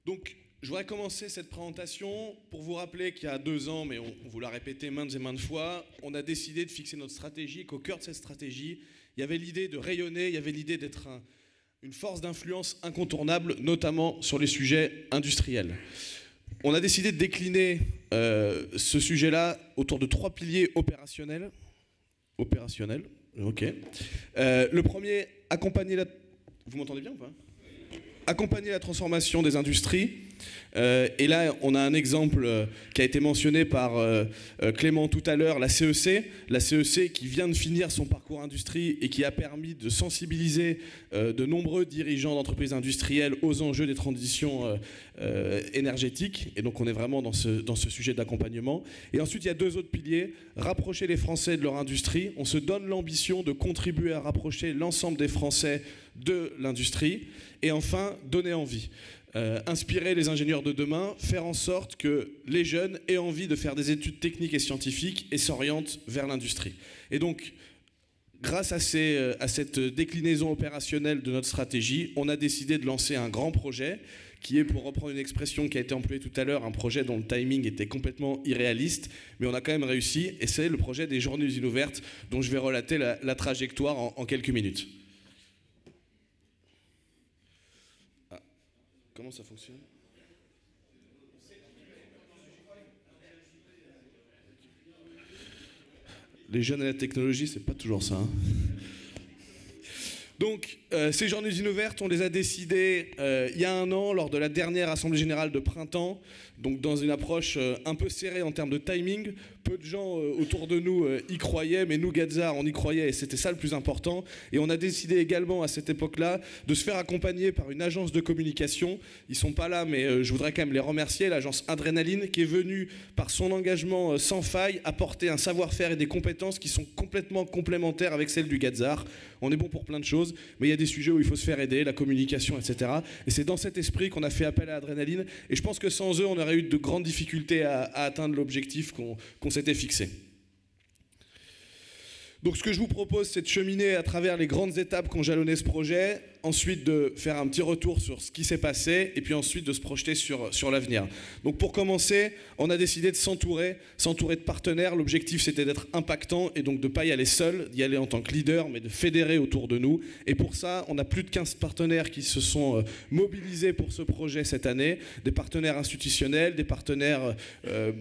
Donc, je voudrais commencer cette présentation pour vous rappeler qu'il y a 2 ans, mais on vous l'a répété maintes et maintes fois, on a décidé de fixer notre stratégie et qu'au cœur de cette stratégie, il y avait l'idée de rayonner, il y avait l'idée d'être une force d'influence incontournable, notamment sur les sujets industriels. On a décidé de décliner ce sujet-là autour de 3 piliers opérationnels. Opérationnels, ok. Le premier, accompagner la... Vous m'entendez bien ou pas ? Accompagner la transformation des industries. Et là, on a un exemple qui a été mentionné par Clément tout à l'heure, la CEC qui vient de finir son parcours industrie et qui a permis de sensibiliser de nombreux dirigeants d'entreprises industrielles aux enjeux des transitions énergétiques. Et donc, on est vraiment dans ce sujet d'accompagnement. Et ensuite, il y a 2 autres piliers. Rapprocher les Français de leur industrie. On se donne l'ambition de contribuer à rapprocher l'ensemble des Français de l'industrie. Et enfin, donner envie. Inspirer les ingénieurs de demain, faire en sorte que les jeunes aient envie de faire des études techniques et scientifiques et s'orientent vers l'industrie. Et donc, grâce à cette déclinaison opérationnelle de notre stratégie, on a décidé de lancer un grand projet qui est, pour reprendre une expression qui a été employée tout à l'heure, un projet dont le timing était complètement irréaliste, mais on a quand même réussi, et c'est le projet des Journées d'usines ouvertes, dont je vais relater la trajectoire en quelques minutes. Comment ça fonctionne ? Les jeunes à la technologie, c'est pas toujours ça. Hein. Donc, ces journées d'usines ouvertes, on les a décidées il y a 1 an, lors de la dernière Assemblée Générale de printemps, donc dans une approche un peu serrée en termes de timing. Peu de gens autour de nous y croyaient, mais nous, Gadzar, on y croyait et c'était ça le plus important. Et on a décidé également à cette époque-là de se faire accompagner par une agence de communication. Ils sont pas là, mais je voudrais quand même les remercier, l'agence Adrénaline, qui est venue, par son engagement sans faille, apporter un savoir-faire et des compétences qui sont complètement complémentaires avec celles du Gadzar. On est bon pour plein de choses, mais il y a des sujets où il faut se faire aider, la communication, etc. Et c'est dans cet esprit qu'on a fait appel à Adrénaline. Et je pense que sans eux, on aurait eu de grandes difficultés à atteindre l'objectif qu'on s'était fixé. Donc ce que je vous propose, c'est de cheminer à travers les grandes étapes qu'ont jalonné ce projet, ensuite de faire un petit retour sur ce qui s'est passé, et puis ensuite de se projeter sur l'avenir. Donc pour commencer, on a décidé de s'entourer de partenaires. L'objectif, c'était d'être impactant, et donc de ne pas y aller seul, d'y aller en tant que leader, mais de fédérer autour de nous. Et pour ça, on a plus de 15 partenaires qui se sont mobilisés pour ce projet cette année, des partenaires institutionnels, des partenaires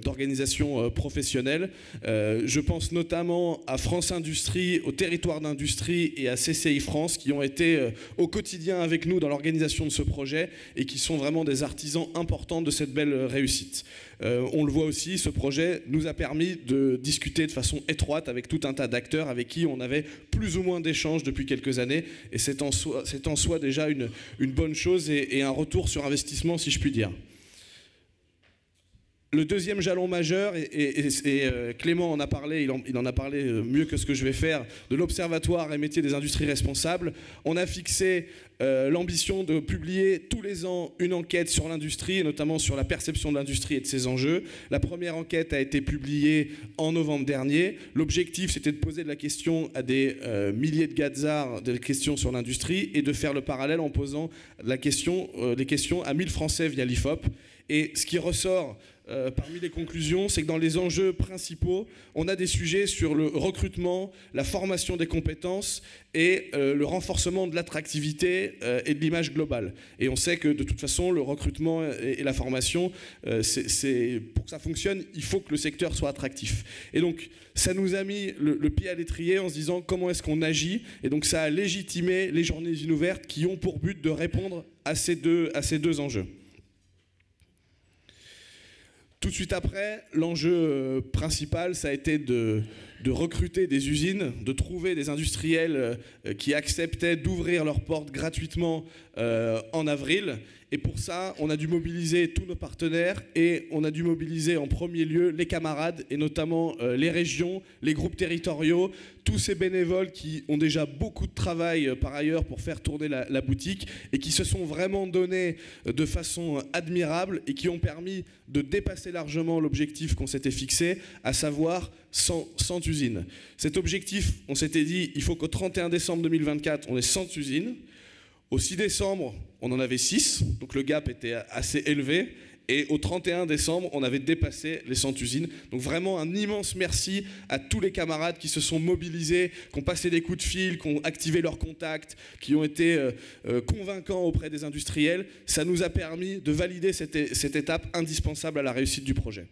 d'organisations professionnelles. Je pense notamment à France Industrie, au territoire d'industrie et à CCI France, qui ont été au quotidien avec nous dans l'organisation de ce projet et qui sont vraiment des artisans importants de cette belle réussite. On le voit aussi, ce projet nous a permis de discuter de façon étroite avec tout un tas d'acteurs avec qui on avait plus ou moins d'échanges depuis quelques années, et c'est en soi déjà une bonne chose et un retour sur investissement, si je puis dire. Le deuxième jalon majeur, et Clément en a parlé, il en a parlé mieux que ce que je vais faire, de l'Observatoire et métiers des industries responsables. On a fixé l'ambition de publier tous les ans une enquête sur l'industrie, et notamment sur la perception de l'industrie et de ses enjeux. La première enquête a été publiée en novembre dernier. L'objectif, c'était de poser de la question à des milliers de Gadzar, des questions sur l'industrie, et de faire le parallèle en posant les questions à 1000 Français via l'IFOP. Et ce qui ressort parmi les conclusions, c'est que dans les enjeux principaux, on a des sujets sur le recrutement, la formation des compétences et le renforcement de l'attractivité et de l'image globale. Et on sait que de toute façon, le recrutement et la formation, pour que ça fonctionne, il faut que le secteur soit attractif. Et donc, ça nous a mis le pied à l'étrier en se disant comment est-ce qu'on agit. Et donc, ça a légitimé les journées d'usines ouvertes qui ont pour but de répondre à ces deux enjeux. Tout de suite après, l'enjeu principal, ça a été de recruter des usines, de trouver des industriels qui acceptaient d'ouvrir leurs portes gratuitement en avril. Et pour ça, on a dû mobiliser tous nos partenaires et on a dû mobiliser en premier lieu les camarades et notamment les régions, les groupes territoriaux, tous ces bénévoles qui ont déjà beaucoup de travail par ailleurs pour faire tourner la boutique et qui se sont vraiment donnés de façon admirable et qui ont permis de dépasser largement l'objectif qu'on s'était fixé, à savoir 100 usines. Cet objectif, on s'était dit, il faut qu'au 31 décembre 2024, on ait 100 usines. Au 6 décembre, on en avait 6, donc le gap était assez élevé. Et au 31 décembre, on avait dépassé les 100 usines. Donc vraiment un immense merci à tous les camarades qui se sont mobilisés, qui ont passé des coups de fil, qui ont activé leurs contacts, qui ont été convaincants auprès des industriels. Ça nous a permis de valider cette étape indispensable à la réussite du projet.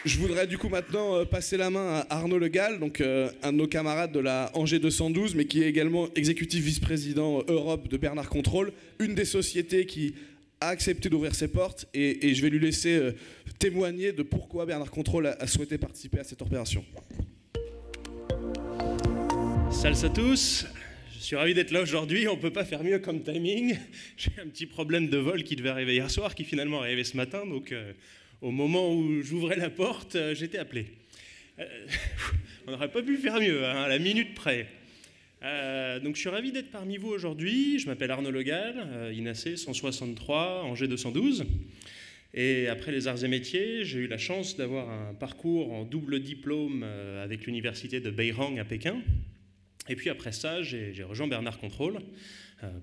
Je voudrais du coup maintenant passer la main à Arnaud Le Gall, donc un de nos camarades de la Angers 212, mais qui est également exécutif vice-président Europe de Bernard Contrôle, une des sociétés qui a accepté d'ouvrir ses portes, et je vais lui laisser témoigner de pourquoi Bernard Contrôle a souhaité participer à cette opération. Salut à tous, je suis ravi d'être là aujourd'hui, on ne peut pas faire mieux comme timing. J'ai un petit problème de vol qui devait arriver hier soir, qui finalement est arrivé ce matin, donc... au moment où j'ouvrais la porte, j'étais appelé. On n'aurait pas pu faire mieux, hein, à la minute près. Donc je suis ravi d'être parmi vous aujourd'hui. Je m'appelle Arnaud Le Gall, INACE 163, Angers 212. Et après les arts et métiers, j'ai eu la chance d'avoir un parcours en double diplôme avec l'université de Beihang à Pékin. Et puis après ça, j'ai rejoint Bernard Contrôle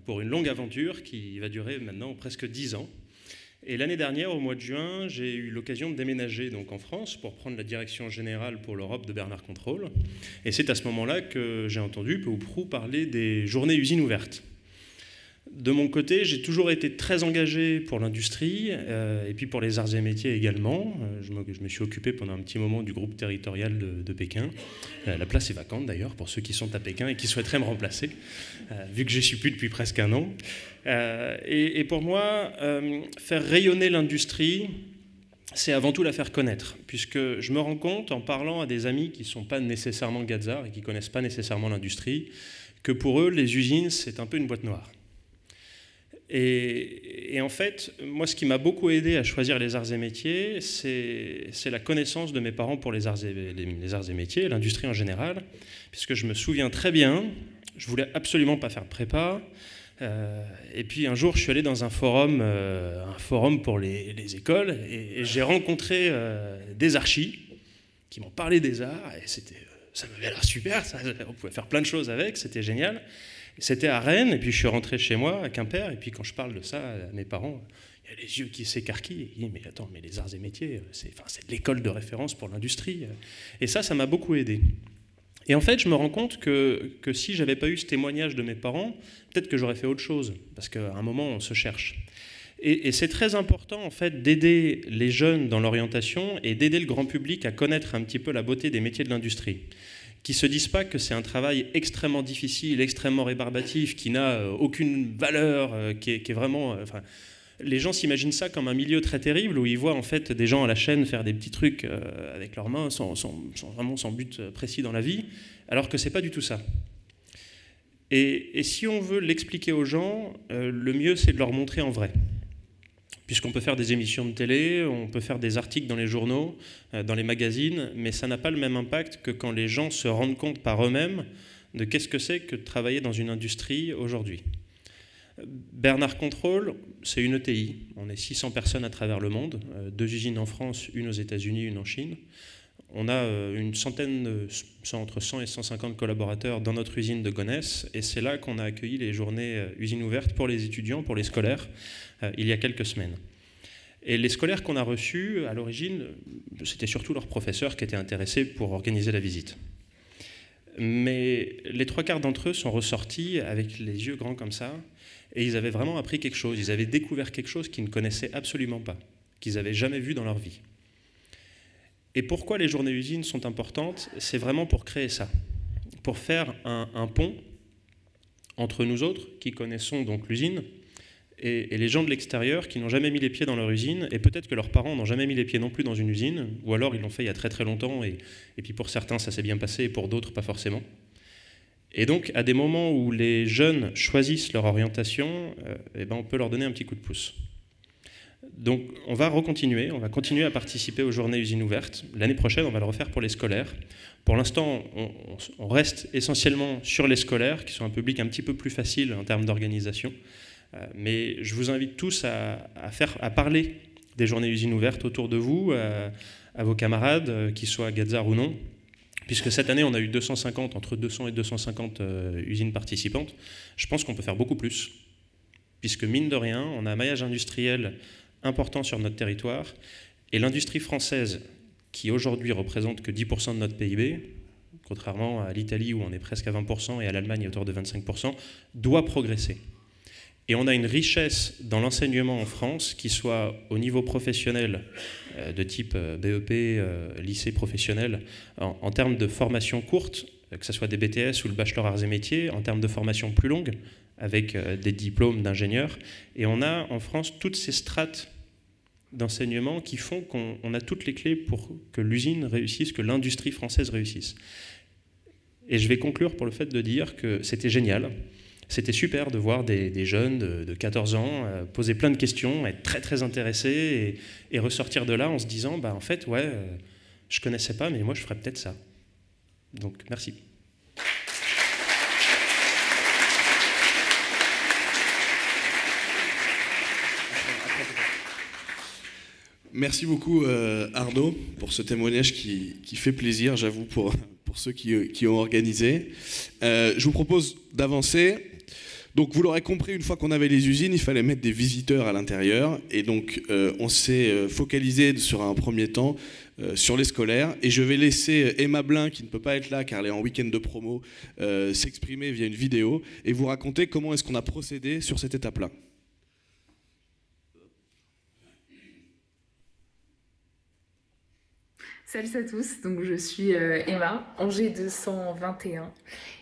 pour une longue aventure qui va durer maintenant presque 10 ans. Et l'année dernière, au mois de juin, j'ai eu l'occasion de déménager donc en France pour prendre la direction générale pour l'Europe de Bernard Contrôle. Et c'est à ce moment-là que j'ai entendu peu ou prou parler des journées usines ouvertes. De mon côté, j'ai toujours été très engagé pour l'industrie et puis pour les arts et métiers également. Je me suis occupé pendant un petit moment du groupe territorial de Pékin. La place est vacante d'ailleurs pour ceux qui sont à Pékin et qui souhaiteraient me remplacer, vu que j'y suis plus depuis presque un an. Et pour moi, faire rayonner l'industrie, c'est avant tout la faire connaître, puisque je me rends compte en parlant à des amis qui ne sont pas nécessairement gazards et qui ne connaissent pas nécessairement l'industrie, que pour eux, les usines, c'est un peu une boîte noire. Et en fait, moi, ce qui m'a beaucoup aidé à choisir les arts et métiers, c'est la connaissance de mes parents pour les arts et métiers, l'industrie en général, puisque je me souviens très bien, je voulais absolument pas faire de prépa, et puis un jour, je suis allé dans un forum pour les écoles, et j'ai rencontré des archis qui m'ont parlé des arts, et ça m'avait l'air super, on pouvait faire plein de choses avec, c'était génial. C'était à Rennes, et puis je suis rentré chez moi, à Quimper, et puis quand je parle de ça à mes parents, il y a les yeux qui s'écarquillent, et ils disent, mais attends, mais les arts et métiers, c'est de l'école de référence pour l'industrie. Et ça m'a beaucoup aidé. Et en fait, je me rends compte que si je n'avais pas eu ce témoignage de mes parents, peut-être que j'aurais fait autre chose, parce qu'à un moment, on se cherche. Et c'est très important, en fait, d'aider les jeunes dans l'orientation et d'aider le grand public à connaître un petit peu la beauté des métiers de l'industrie. Qui ne se disent pas que c'est un travail extrêmement difficile, extrêmement rébarbatif, qui n'a aucune valeur, qui est vraiment... les gens s'imaginent ça comme un milieu très terrible, où ils voient en fait des gens à la chaîne faire des petits trucs avec leurs mains, vraiment sans but précis dans la vie, alors que ce n'est pas du tout ça. Et si on veut l'expliquer aux gens, le mieux c'est de leur montrer en vrai. Puisqu'on peut faire des émissions de télé, on peut faire des articles dans les journaux, dans les magazines, mais ça n'a pas le même impact que quand les gens se rendent compte par eux-mêmes de qu'est-ce que c'est que de travailler dans une industrie aujourd'hui. Bernard Contrôle, c'est une ETI. On est 600 personnes à travers le monde, 2 usines en France, une aux États-Unis, une en Chine. On a une centaine, entre 100 et 150 collaborateurs dans notre usine de Gonesse, et c'est là qu'on a accueilli les journées usines ouvertes pour les étudiants, pour les scolaires, il y a quelques semaines. Et les scolaires qu'on a reçus, à l'origine, c'était surtout leurs professeurs qui étaient intéressés pour organiser la visite. Mais les 3/4 d'entre eux sont ressortis avec les yeux grands comme ça, et ils avaient vraiment appris quelque chose, ils avaient découvert quelque chose qu'ils ne connaissaient absolument pas, qu'ils n'avaient jamais vu dans leur vie. Et pourquoi les journées usines sont importantes? C'est vraiment pour créer ça, pour faire un pont entre nous autres, qui connaissons donc l'usine, et les gens de l'extérieur qui n'ont jamais mis les pieds dans leur usine, et peut-être que leurs parents n'ont jamais mis les pieds non plus dans une usine, ou alors ils l'ont fait il y a très très longtemps, et puis pour certains ça s'est bien passé, et pour d'autres pas forcément. Et donc à des moments où les jeunes choisissent leur orientation, on peut leur donner un petit coup de pouce. Donc on va continuer à participer aux journées usines ouvertes. L'année prochaine, on va le refaire pour les scolaires. Pour l'instant, on reste essentiellement sur les scolaires, qui sont un public un petit peu plus facile en termes d'organisation. Mais je vous invite tous à parler des journées usines ouvertes autour de vous, à vos camarades, qu'ils soient gazards ou non, puisque cette année, on a eu entre 200 et 250 usines participantes. Je pense qu'on peut faire beaucoup plus, puisque mine de rien, on a un maillage industriel important sur notre territoire, et l'industrie française, qui aujourd'hui représente que 10% de notre PIB, contrairement à l'Italie où on est presque à 20% et à l'Allemagne autour de 25%, doit progresser. Et on a une richesse dans l'enseignement en France, qui soit au niveau professionnel, de type BEP, lycée professionnel, en termes de formation courte, que ce soit des BTS ou le bachelor arts et métiers, en termes de formation plus longue, avec des diplômes d'ingénieurs. Et on a en France toutes ces strates d'enseignement qui font qu'on a toutes les clés pour que l'usine réussisse, que l'industrie française réussisse. Et je vais conclure pour le fait de dire que c'était génial. C'était super de voir des jeunes de 14 ans poser plein de questions, être très très intéressés et ressortir de là en se disant en fait, ouais, je connaissais pas, mais moi je ferais peut-être ça. Donc merci. Merci beaucoup Arnaud pour ce témoignage qui fait plaisir, j'avoue, pour ceux qui ont organisé. Je vous propose d'avancer. Donc vous l'aurez compris, une fois qu'on avait les usines, il fallait mettre des visiteurs à l'intérieur. Et donc on s'est focalisé sur un premier temps sur les scolaires. Et je vais laisser Emma Blin, qui ne peut pas être là car elle est en week-end de promo, s'exprimer via une vidéo et vous raconter comment est-ce qu'on a procédé sur cette étape-là. Salut à tous, donc je suis Emma, Angers 221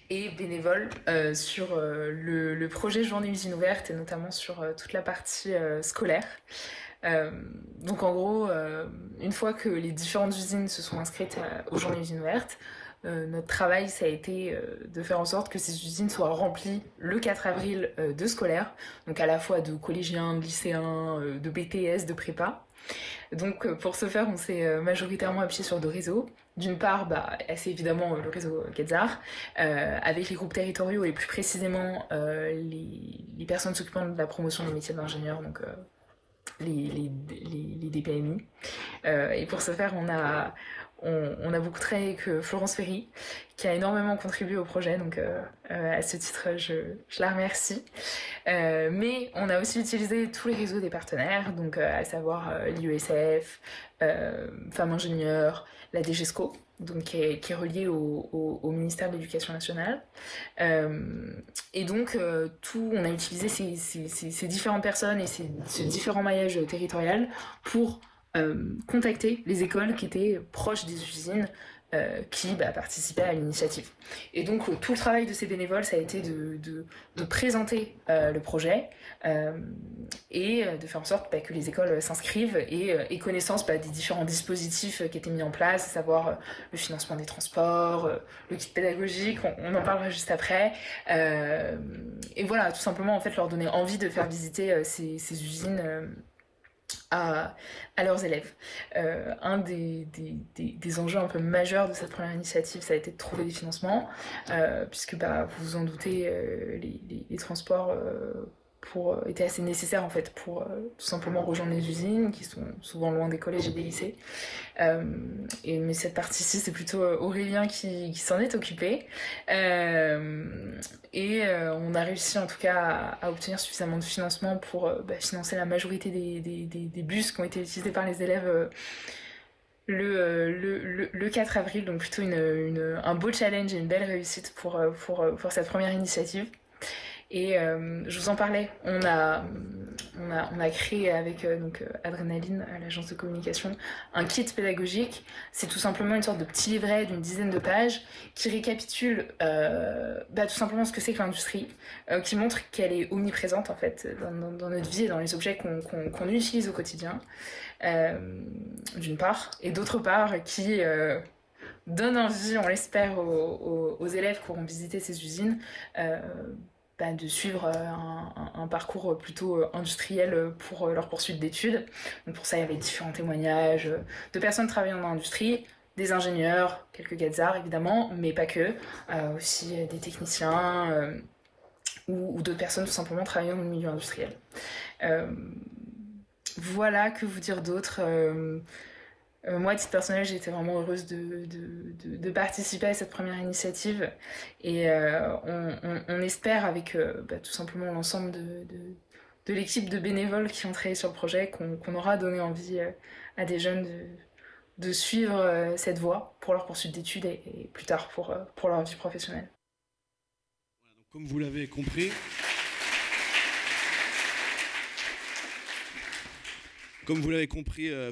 et bénévole sur le projet Journée Usine Ouverte et notamment sur toute la partie scolaire. Donc en gros, une fois que les différentes usines se sont inscrites aux Journées Usine Ouverte, notre travail, ça a été de faire en sorte que ces usines soient remplies le 4 avril de scolaires, donc à la fois de collégiens, de lycéens, de BTS, de prépa. Donc pour ce faire, on s'est majoritairement appuyé sur deux réseaux. D'une part, c'est évidemment le réseau Quetzar, avec les groupes territoriaux et plus précisément les personnes s'occupant de la promotion des métiers d'ingénieur, donc les DPMI. Et pour ce faire, on a beaucoup travaillé avec Florence Ferry, qui a énormément contribué au projet, donc à ce titre, je la remercie. Mais on a aussi utilisé tous les réseaux des partenaires, donc à savoir l'IESF, Femmes Ingénieurs, la DGESCO, donc qui est reliée au ministère de l'Éducation nationale. Et donc, on a utilisé ces différentes personnes et ces différents maillages territoriaux pour contacter les écoles qui étaient proches des usines qui participaient à l'initiative. Et donc tout le travail de ces bénévoles, ça a été de présenter le projet et de faire en sorte que les écoles s'inscrivent et aient connaissance des différents dispositifs qui étaient mis en place, à savoir le financement des transports, le kit pédagogique, on en parlera juste après. Et voilà, tout simplement en fait leur donner envie de faire visiter ces usines à leurs élèves. Un des enjeux un peu majeurs de cette première initiative, ça a été de trouver des financements, puisque vous vous en doutez, les transports étaient assez nécessaires en fait pour tout simplement rejoindre les usines qui sont souvent loin des collèges et des lycées. Mais cette partie-ci, c'est plutôt Aurélien qui s'en est occupé. On a réussi en tout cas à obtenir suffisamment de financement pour financer la majorité des bus qui ont été utilisés par les élèves le 4 avril, donc plutôt un beau challenge et une belle réussite pour cette première initiative. Et je vous en parlais, on a créé avec Adrénaline, l'agence de communication, un kit pédagogique. C'est tout simplement une sorte de petit livret d'une dizaine de pages qui récapitule tout simplement ce que c'est que l'industrie, qui montre qu'elle est omniprésente en fait dans notre vie et dans les objets qu'on utilise au quotidien, d'une part, et d'autre part qui donne envie, on l'espère, aux élèves qui auront visité ces usines, de suivre un parcours plutôt industriel pour leur poursuite d'études. Donc pour ça, il y avait différents témoignages de personnes travaillant dans l'industrie, des ingénieurs, quelques gazards évidemment, mais pas que, aussi des techniciens ou d'autres personnes tout simplement travaillant dans le milieu industriel. Voilà, que vous dire d'autre Moi, à titre personnel, j'ai été vraiment heureuse de participer à cette première initiative et on espère avec tout simplement l'ensemble de l'équipe de bénévoles qui ont travaillé sur le projet qu'on aura donné envie à des jeunes de suivre cette voie pour leur poursuite d'études et plus tard pour leur vie professionnelle. Comme vous l'avez compris,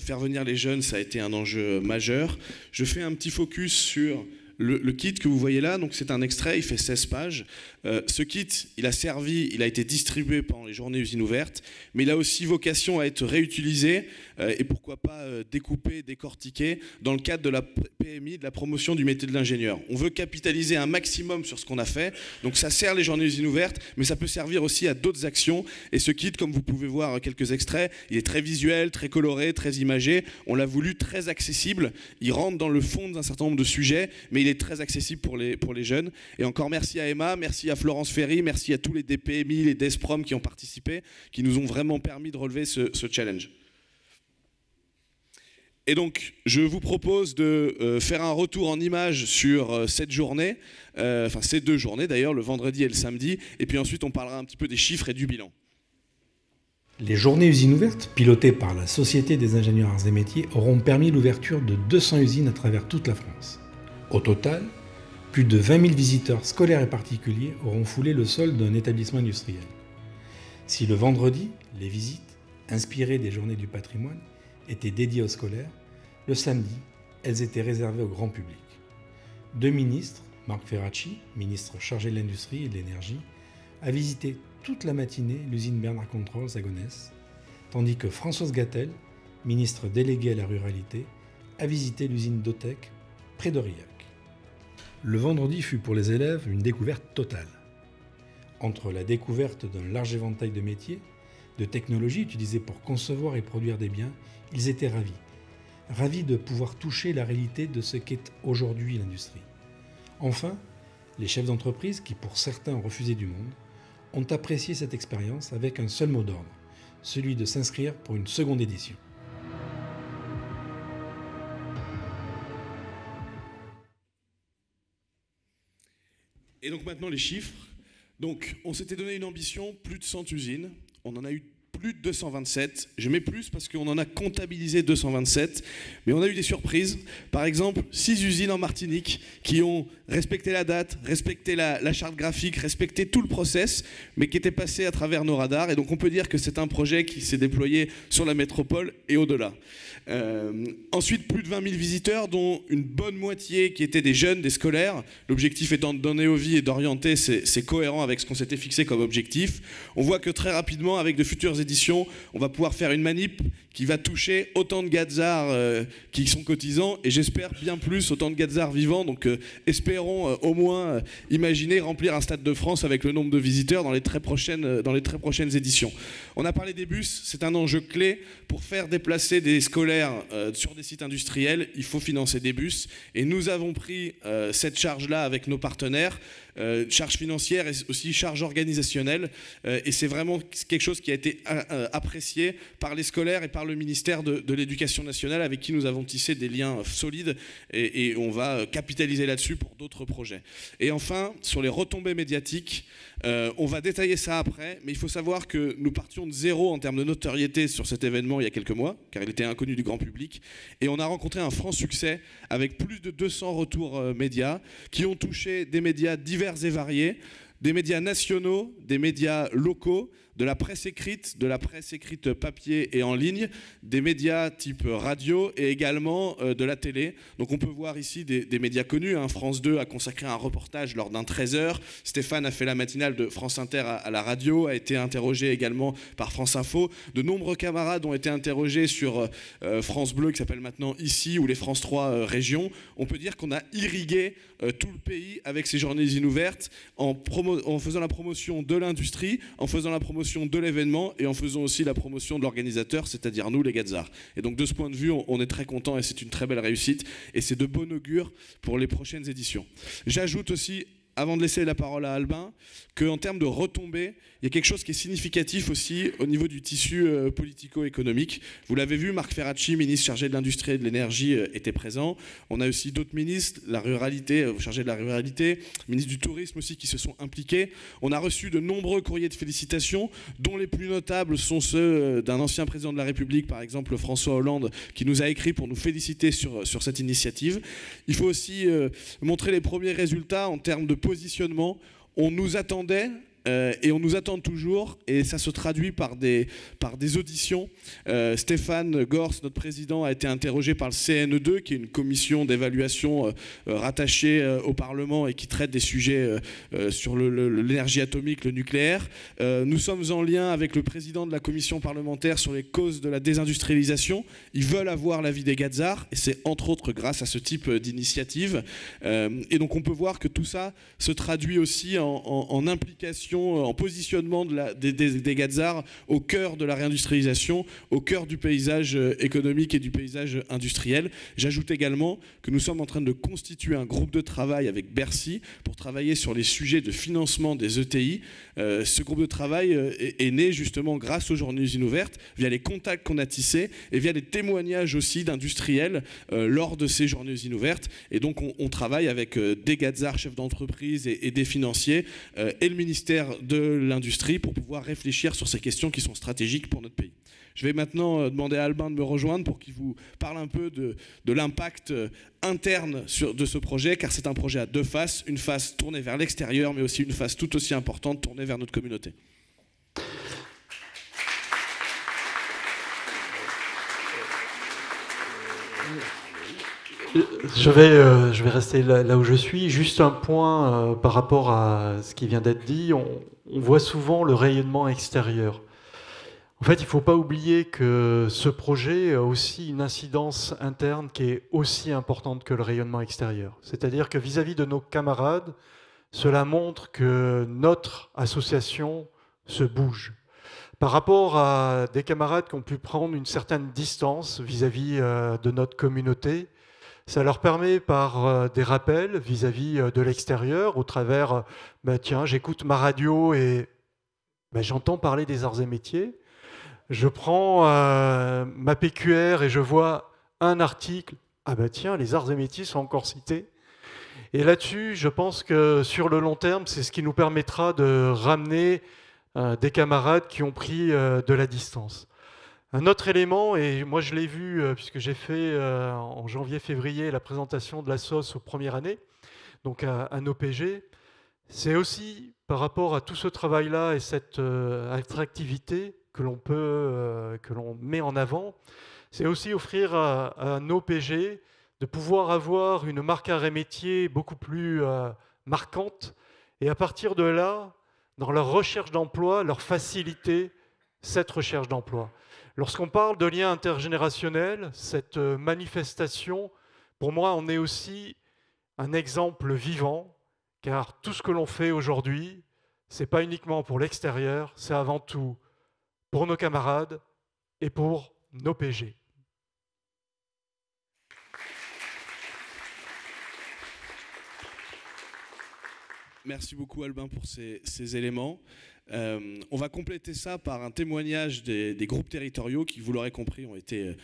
faire venir les jeunes, ça a été un enjeu majeur. Je fais un petit focus sur le kit que vous voyez là. Donc c'est un extrait, il fait 16 pages. Ce kit, il a été distribué pendant les journées usines ouvertes, mais il a aussi vocation à être réutilisé et pourquoi pas découpé, décortiqué dans le cadre de la PMI, de la promotion du métier de l'ingénieur. On veut capitaliser un maximum sur ce qu'on a fait, donc ça sert les journées usines ouvertes, mais ça peut servir aussi à d'autres actions. Et ce kit, comme vous pouvez voir quelques extraits, il est très visuel, très coloré, très imagé. On l'a voulu très accessible. Il rentre dans le fond d'un certain nombre de sujets, mais il est très accessible pour les jeunes. Et encore merci à Emma, merci à Florence Ferry, merci à tous les DPMI, les DESPROM qui ont participé, qui nous ont vraiment permis de relever ce challenge. Et donc, je vous propose de faire un retour en images sur cette journée, enfin ces 2 journées d'ailleurs, le vendredi et le samedi, et puis ensuite on parlera un petit peu des chiffres et du bilan. Les journées usines ouvertes, pilotées par la Société des ingénieurs arts et métiers, auront permis l'ouverture de 200 usines à travers toute la France. Au total, plus de 20 000 visiteurs scolaires et particuliers auront foulé le sol d'un établissement industriel. Si le vendredi, les visites, inspirées des journées du patrimoine, étaient dédiées aux scolaires, le samedi, elles étaient réservées au grand public. 2 ministres, Marc Ferracci, ministre chargé de l'Industrie et de l'Énergie, a visité toute la matinée l'usine Bernard Controls à Gonesse, tandis que Françoise Gatel, ministre déléguée à la ruralité, a visité l'usine Dotec près d'Aurillac. Le vendredi fut pour les élèves une découverte totale. Entre la découverte d'un large éventail de métiers, de technologies utilisées pour concevoir et produire des biens, ils étaient ravis de pouvoir toucher la réalité de ce qu'est aujourd'hui l'industrie. Enfin, les chefs d'entreprise, qui pour certains ont refusé du monde, ont apprécié cette expérience avec un seul mot d'ordre, celui de s'inscrire pour une seconde édition. Et donc maintenant les chiffres. Donc on s'était donné une ambition, plus de 100 usines, on en a eu plus de 227, je mets plus parce qu'on en a comptabilisé 227, mais on a eu des surprises. Par exemple, 6 usines en Martinique qui ont respecté la date, respecté la charte graphique, respecté tout le process, mais qui étaient passées à travers nos radars. Et donc on peut dire que c'est un projet qui s'est déployé sur la métropole et au-delà. Ensuite, plus de 20 000 visiteurs, dont une bonne moitié qui étaient des jeunes, des scolaires. L'objectif étant de donner aux vies et d'orienter, c'est cohérent avec ce qu'on s'était fixé comme objectif. On voit que très rapidement, avec de futures éditions, on va pouvoir faire une manip qui va toucher autant de Gazards qui sont cotisants, et j'espère bien plus autant de Gazards vivants. Donc espérons au moins imaginer remplir un Stade de France avec le nombre de visiteurs dans les très prochaines éditions. On a parlé des bus, c'est un enjeu clé. Pour faire déplacer des scolaires sur des sites industriels, il faut financer des bus, et nous avons pris cette charge-là avec nos partenaires. Charge financière et aussi charge organisationnelle, et c'est vraiment quelque chose qui a été apprécié par les scolaires et par le ministère de l'Éducation nationale, avec qui nous avons tissé des liens solides, et on va capitaliser là-dessus pour d'autres projets. Et enfin, sur les retombées médiatiques, on va détailler ça après, mais il faut savoir que nous partions de zéro en termes de notoriété sur cet événement il y a quelques mois, car il était inconnu du grand public, et on a rencontré un franc succès avec plus de 200 retours médias qui ont touché des médias divers et variés, des médias nationaux, des médias locaux, de la presse écrite papier et en ligne, des médias type radio et également de la télé. Donc on peut voir ici des médias connus. France 2 a consacré un reportage lors d'un 13h. Stéphane a fait la matinale de France Inter à la radio, a été interrogé également par France Info. De nombreux camarades ont été interrogés sur France Bleu, qui s'appelle maintenant Ici, ou les France 3 régions. On peut dire qu'on a irrigué tout le pays avec ces journées inouvertes en faisant la promotion de l'industrie, en faisant la promotion de l'événement et en faisant aussi la promotion de l'organisateur, c'est-à-dire nous, les Gazards. Et donc de ce point de vue, on est très content et c'est une très belle réussite, et c'est de bon augure pour les prochaines éditions. J'ajoute aussi avant de laisser la parole à Albin, qu'en termes de retombées, il y a quelque chose qui est significatif aussi au niveau du tissu politico-économique. Vous l'avez vu, Marc Ferracci, ministre chargé de l'Industrie et de l'Énergie, était présent. On a aussi d'autres ministres, la ruralité, chargé de la ruralité, ministre du Tourisme aussi, qui se sont impliqués. On a reçu de nombreux courriers de félicitations, dont les plus notables sont ceux d'un ancien président de la République, par exemple François Hollande, qui nous a écrit pour nous féliciter sur cette initiative. Il faut aussi montrer les premiers résultats en termes de positionnement. On nous attendait et on nous attend toujours, et ça se traduit par des auditions. Stéphane Gors, notre président, a été interrogé par le CNE2, qui est une commission d'évaluation rattachée au Parlement et qui traite des sujets sur l'énergie atomique, le nucléaire. Nous sommes en lien avec le président de la commission parlementaire sur les causes de la désindustrialisation. Ils veulent avoir l'avis des Gazards, et c'est entre autres grâce à ce type d'initiative. Et donc on peut voir que tout ça se traduit aussi en implication, en positionnement des Gazards au cœur de la réindustrialisation, au cœur du paysage économique et du paysage industriel. J'ajoute également que nous sommes en train de constituer un groupe de travail avec Bercy pour travailler sur les sujets de financement des ETI. Ce groupe de travail est né justement grâce aux Journées Usines Ouvertes, via les contacts qu'on a tissés et via les témoignages aussi d'industriels lors de ces Journées Usines Ouvertes. Et donc on travaille avec des Gazards, chefs d'entreprise et des financiers et le ministère de l'Industrie pour pouvoir réfléchir sur ces questions qui sont stratégiques pour notre pays. Je vais maintenant demander à Albin de me rejoindre pour qu'il vous parle un peu de l'impact interne de ce projet, car c'est un projet à deux faces, une face tournée vers l'extérieur, mais aussi une face tout aussi importante tournée vers notre communauté. Je vais rester là où je suis. Juste un point par rapport à ce qui vient d'être dit. On voit souvent le rayonnement extérieur. En fait, il ne faut pas oublier que ce projet a aussi une incidence interne qui est aussi importante que le rayonnement extérieur. C'est-à-dire que vis-à-vis de nos camarades, cela montre que notre association se bouge. Par rapport à des camarades qui ont pu prendre une certaine distance vis-à-vis de notre communauté, ça leur permet par des rappels vis-à-vis de l'extérieur, au travers, tiens, j'écoute ma radio et j'entends parler des arts et métiers. Je prends ma PQR et je vois un article, tiens, les arts et métiers sont encore cités. Et là-dessus, je pense que sur le long terme, c'est ce qui nous permettra de ramener des camarades qui ont pris de la distance. Un autre élément, et moi je l'ai vu puisque j'ai fait en janvier-février la présentation de la SOS aux premières années, donc à NOPG, c'est aussi par rapport à tout ce travail-là et cette attractivité que l'on met en avant, c'est aussi offrir à NOPG de pouvoir avoir une marque arts et métiers beaucoup plus marquante, et à partir de là, dans leur recherche d'emploi, leur faciliter cette recherche d'emploi. Lorsqu'on parle de lien intergénérationnel, cette manifestation, pour moi, en est aussi un exemple vivant, car tout ce que l'on fait aujourd'hui, ce n'est pas uniquement pour l'extérieur, c'est avant tout pour nos camarades et pour nos PG. Merci beaucoup Albin pour ces éléments. On va compléter ça par un témoignage des groupes territoriaux qui, vous l'aurez compris, ont été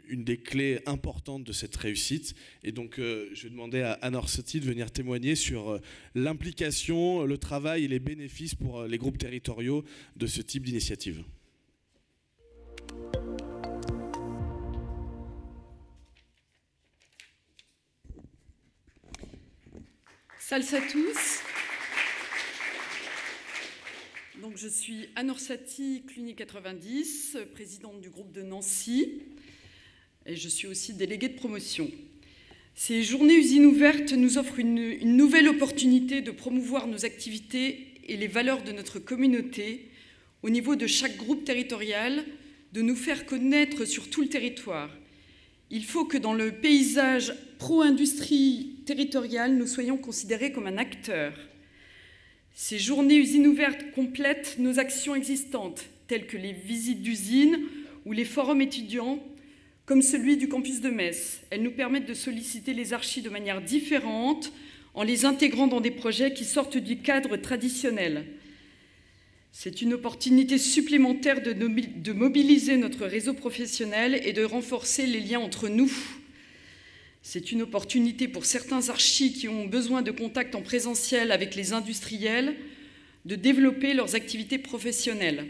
une des clés importantes de cette réussite. Et donc, je vais demander à Anne Orsetti de venir témoigner sur l'implication, le travail et les bénéfices pour les groupes territoriaux de ce type d'initiative. Salut à tous. Donc, je suis Anne Orsetti, Cluny 90, présidente du groupe de Nancy, et je suis aussi déléguée de promotion. Ces journées usines ouvertes nous offrent une nouvelle opportunité de promouvoir nos activités et les valeurs de notre communauté au niveau de chaque groupe territorial, de nous faire connaître sur tout le territoire. Il faut que dans le paysage pro-industrie territoriale, nous soyons considérés comme un acteur. Ces journées usines ouvertes complètent nos actions existantes, telles que les visites d'usines ou les forums étudiants, comme celui du campus de Metz. Elles nous permettent de solliciter les archis de manière différente, en les intégrant dans des projets qui sortent du cadre traditionnel. C'est une opportunité supplémentaire de mobiliser notre réseau professionnel et de renforcer les liens entre nous. C'est une opportunité pour certains archis qui ont besoin de contacts en présentiel avec les industriels de développer leurs activités professionnelles.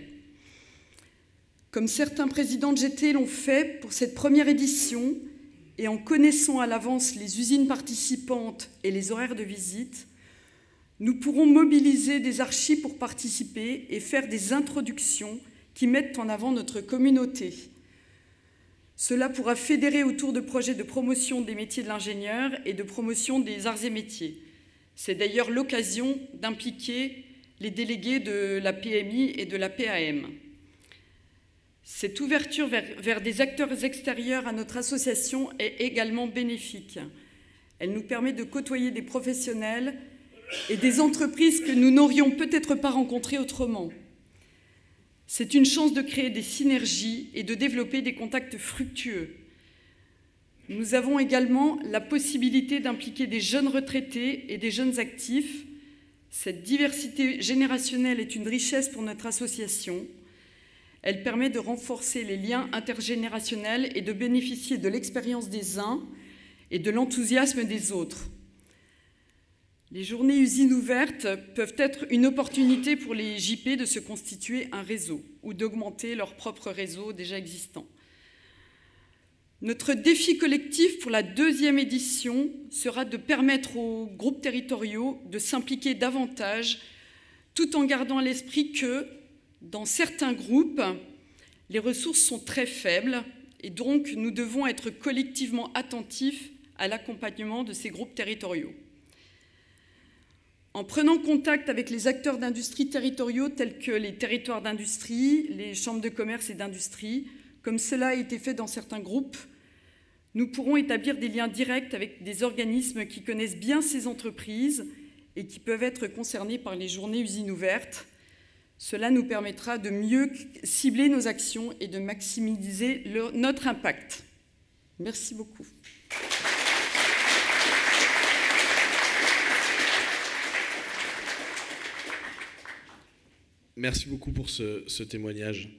Comme certains présidents de GT l'ont fait pour cette première édition, et en connaissant à l'avance les usines participantes et les horaires de visite, nous pourrons mobiliser des archis pour participer et faire des introductions qui mettent en avant notre communauté. Cela pourra fédérer autour de projets de promotion des métiers de l'ingénieur et de promotion des arts et métiers. C'est d'ailleurs l'occasion d'impliquer les délégués de la PMI et de la PAM. Cette ouverture vers des acteurs extérieurs à notre association est également bénéfique. Elle nous permet de côtoyer des professionnels et des entreprises que nous n'aurions peut-être pas rencontrées autrement. C'est une chance de créer des synergies et de développer des contacts fructueux. Nous avons également la possibilité d'impliquer des jeunes retraités et des jeunes actifs. Cette diversité générationnelle est une richesse pour notre association. Elle permet de renforcer les liens intergénérationnels et de bénéficier de l'expérience des uns et de l'enthousiasme des autres. Les journées usines ouvertes peuvent être une opportunité pour les JP de se constituer un réseau ou d'augmenter leur propre réseau déjà existant. Notre défi collectif pour la 2e édition sera de permettre aux groupes territoriaux de s'impliquer davantage tout en gardant à l'esprit que, dans certains groupes, les ressources sont très faibles et donc nous devons être collectivement attentifs à l'accompagnement de ces groupes territoriaux. En prenant contact avec les acteurs d'industrie territoriaux tels que les territoires d'industrie, les chambres de commerce et d'industrie, comme cela a été fait dans certains groupes, nous pourrons établir des liens directs avec des organismes qui connaissent bien ces entreprises et qui peuvent être concernés par les journées usines ouvertes. Cela nous permettra de mieux cibler nos actions et de maximiser notre impact. Merci beaucoup. Merci beaucoup pour ce témoignage.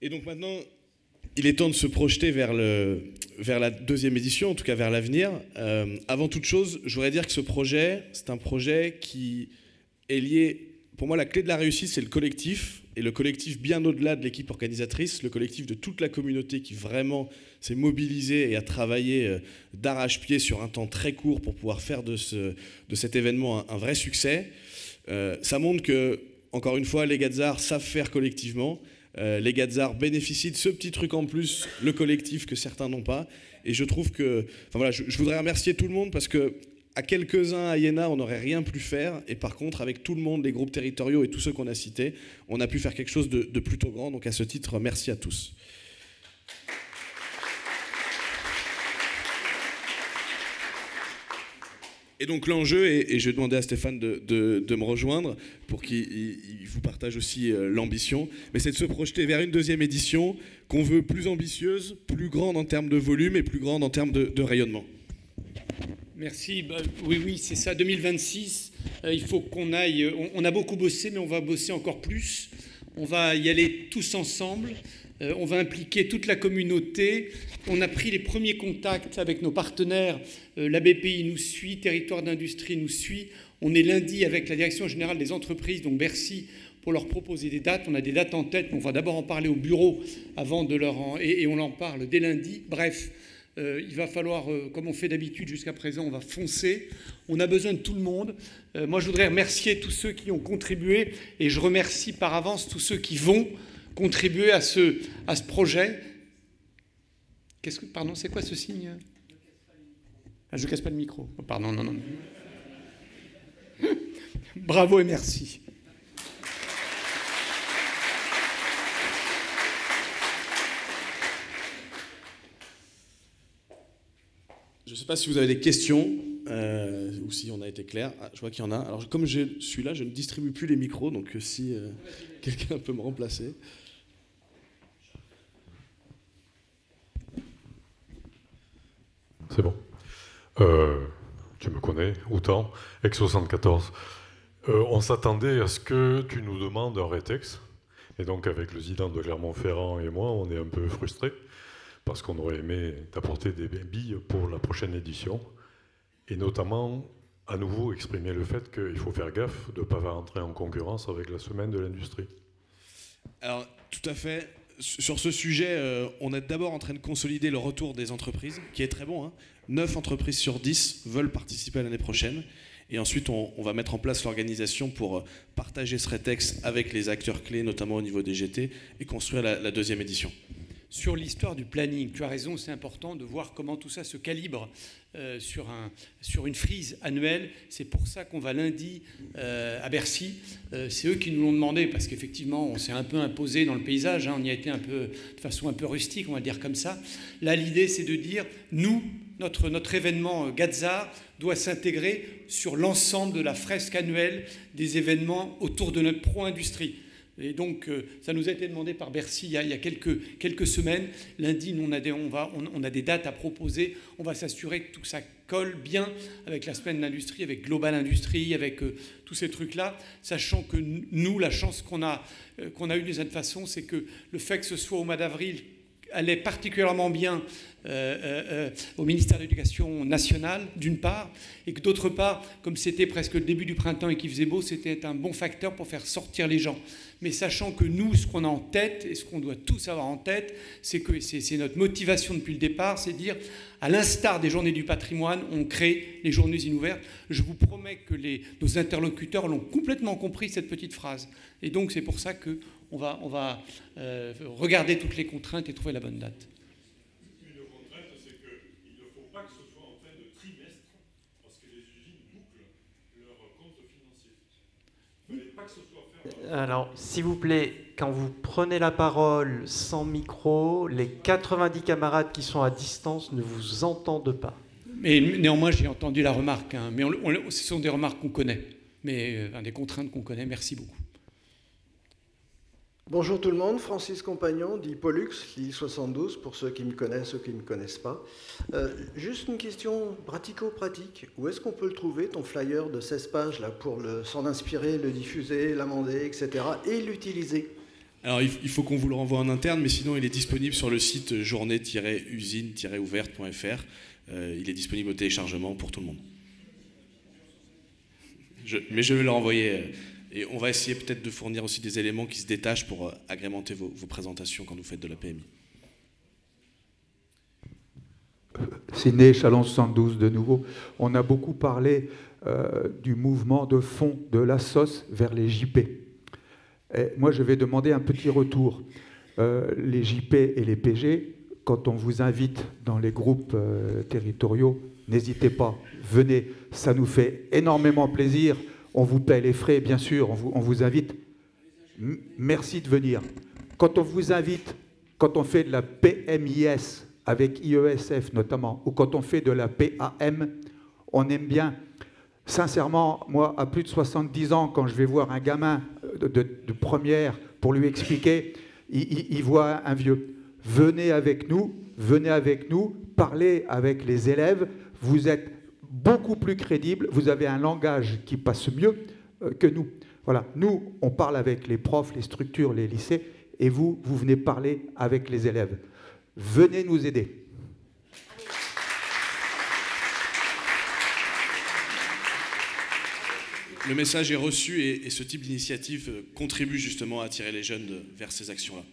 Et donc maintenant, il est temps de se projeter vers la 2e édition, en tout cas vers l'avenir. Avant toute chose, je voudrais dire que ce projet, c'est un projet qui est lié... Pour moi, la clé de la réussite, c'est le collectif, et le collectif bien au-delà de l'équipe organisatrice, le collectif de toute la communauté qui vraiment s'est mobilisée et a travaillé d'arrache-pied sur un temps très court pour pouvoir faire de cet événement un vrai succès. Ça montre que, encore une fois, les Gazards savent faire collectivement. Les Gazards bénéficient de ce petit truc en plus, le collectif, que certains n'ont pas. Et je trouve que... Enfin voilà, je voudrais remercier tout le monde parce que à quelques-uns à Iéna, on n'aurait rien pu faire. Et par contre, avec tout le monde, les groupes territoriaux et tous ceux qu'on a cités, on a pu faire quelque chose de plutôt grand. Donc à ce titre, merci à tous. Et donc l'enjeu, et je vais demander à Stéphane de me rejoindre pour qu'il vous partage aussi l'ambition, mais c'est de se projeter vers une 2e édition qu'on veut plus ambitieuse, plus grande en termes de volume et plus grande en termes de rayonnement. Merci. Oui, c'est ça, 2026, il faut qu'on aille... On a beaucoup bossé, mais on va bosser encore plus. On va y aller tous ensemble. On va impliquer toute la communauté. On a pris les premiers contacts avec nos partenaires. La BPI nous suit, Territoire d'Industrie nous suit. On est lundi avec la Direction Générale des Entreprises, donc Bercy, pour leur proposer des dates. On a des dates en tête, mais on va d'abord en parler au bureau avant de et on en parle dès lundi. Bref, il va falloir, comme on fait d'habitude jusqu'à présent, on va foncer. On a besoin de tout le monde. Moi, je voudrais remercier tous ceux qui ont contribué et je remercie par avance tous ceux qui vont contribuer à ce projet. Pardon, c'est quoi ce signe? Ah, je ne casse pas le micro. Oh, pardon, non. Bravo et merci. Je ne sais pas si vous avez des questions ou si on a été clair. Ah, je vois qu'il y en a. Alors, comme je suis là, je ne distribue plus les micros, donc si quelqu'un peut me remplacer. C'est bon. tu me connais, autant, ex-74. On s'attendait à ce que tu nous demandes un rétex. Et donc, avec le Zidane de Clermont-Ferrand et moi, on est un peu frustrés parce qu'on aurait aimé t'apporter des billes pour la prochaine édition. Et notamment, à nouveau, exprimer le fait qu'il faut faire gaffe de ne pas rentrer en concurrence avec la semaine de l'industrie. Alors, tout à fait. Sur ce sujet, on est d'abord en train de consolider le retour des entreprises, qui est très bon. 9 entreprises sur 10 veulent participer à l'année prochaine. Et ensuite, on va mettre en place l'organisation pour partager ce rétex avec les acteurs clés, notamment au niveau des GT, et construire la deuxième édition. Sur l'histoire du planning, tu as raison, c'est important de voir comment tout ça se calibre sur une frise annuelle. C'est pour ça qu'on va lundi à Bercy. C'est eux qui nous l'ont demandé, parce qu'effectivement, on s'est un peu imposé dans le paysage. On y a été de façon un peu rustique, on va dire comme ça. Là, l'idée, c'est de dire, nous, notre événement Gazza doit s'intégrer sur l'ensemble de la fresque annuelle des événements autour de notre pro-industrie. Et donc, ça nous a été demandé par Bercy il y a quelques semaines. Lundi, nous, on a des dates à proposer. On va s'assurer que tout ça colle bien avec la semaine de l'industrie, avec Global Industrie, avec tous ces trucs-là, sachant que nous, la chance qu'on a eue d'une certaine façon, c'est que le fait que ce soit au mois d'avril allait particulièrement bien au ministère de l'Éducation nationale, d'une part, et que d'autre part, comme c'était presque le début du printemps et qu'il faisait beau, c'était un bon facteur pour faire sortir les gens. Mais sachant que nous, ce qu'on a en tête, et ce qu'on doit tous avoir en tête, c'est que c'est notre motivation depuis le départ, c'est de dire, à l'instar des Journées du patrimoine, on crée les Journées usines ouvertes. Je vous promets que nos interlocuteurs l'ont complètement compris, cette petite phrase. Et donc, c'est pour ça qu'on va regarder toutes les contraintes et trouver la bonne date. Une contrainte, c'est qu'il ne faut pas que ce soit en fin de trimestre, parce que les usines bouclent leurs comptes financiers. Il ne fallait pas que ce soit fait. Alors, s'il vous plaît, quand vous prenez la parole sans micro, les 90 camarades qui sont à distance ne vous entendent pas. Mais néanmoins, j'ai entendu la remarque. Mais ce sont des remarques qu'on connaît, mais des contraintes qu'on connaît. Merci beaucoup. Bonjour tout le monde, Francis Compagnon, dit Pollux, Lille 72, pour ceux qui me connaissent, ceux qui ne me connaissent pas. Juste une question pratico-pratique. Où est-ce qu'on peut le trouver, ton flyer de 16 pages, là, pour s'en inspirer, le diffuser, l'amender, etc., et l'utiliser? Alors, il faut qu'on vous le renvoie en interne, mais sinon, il est disponible sur le site journée-usine-ouverte.fr. Il est disponible au téléchargement pour tout le monde. Mais je vais le renvoyer... Et on va essayer peut-être de fournir aussi des éléments qui se détachent pour agrémenter vos présentations quand vous faites de la PMI. Sidney, Chalon 72 de nouveau. On a beaucoup parlé du mouvement de fond de la SOS vers les JP. Et moi, je vais demander un petit retour. Les JP et les PG, quand on vous invite dans les groupes territoriaux, n'hésitez pas, venez, ça nous fait énormément plaisir. On vous paie les frais, bien sûr, on vous invite. Merci de venir. Quand on vous invite, quand on fait de la PMIS, avec IESF notamment, ou quand on fait de la PAM, on aime bien. Sincèrement, moi, à plus de 70 ans, quand je vais voir un gamin de première pour lui expliquer, il voit un vieux. Venez avec nous, parlez avec les élèves, vous êtes beaucoup plus crédible, vous avez un langage qui passe mieux que nous. Voilà, nous, on parle avec les profs, les structures, les lycées, et vous venez parler avec les élèves. Venez nous aider. Le message est reçu et ce type d'initiative contribue justement à attirer les jeunes vers ces actions-là.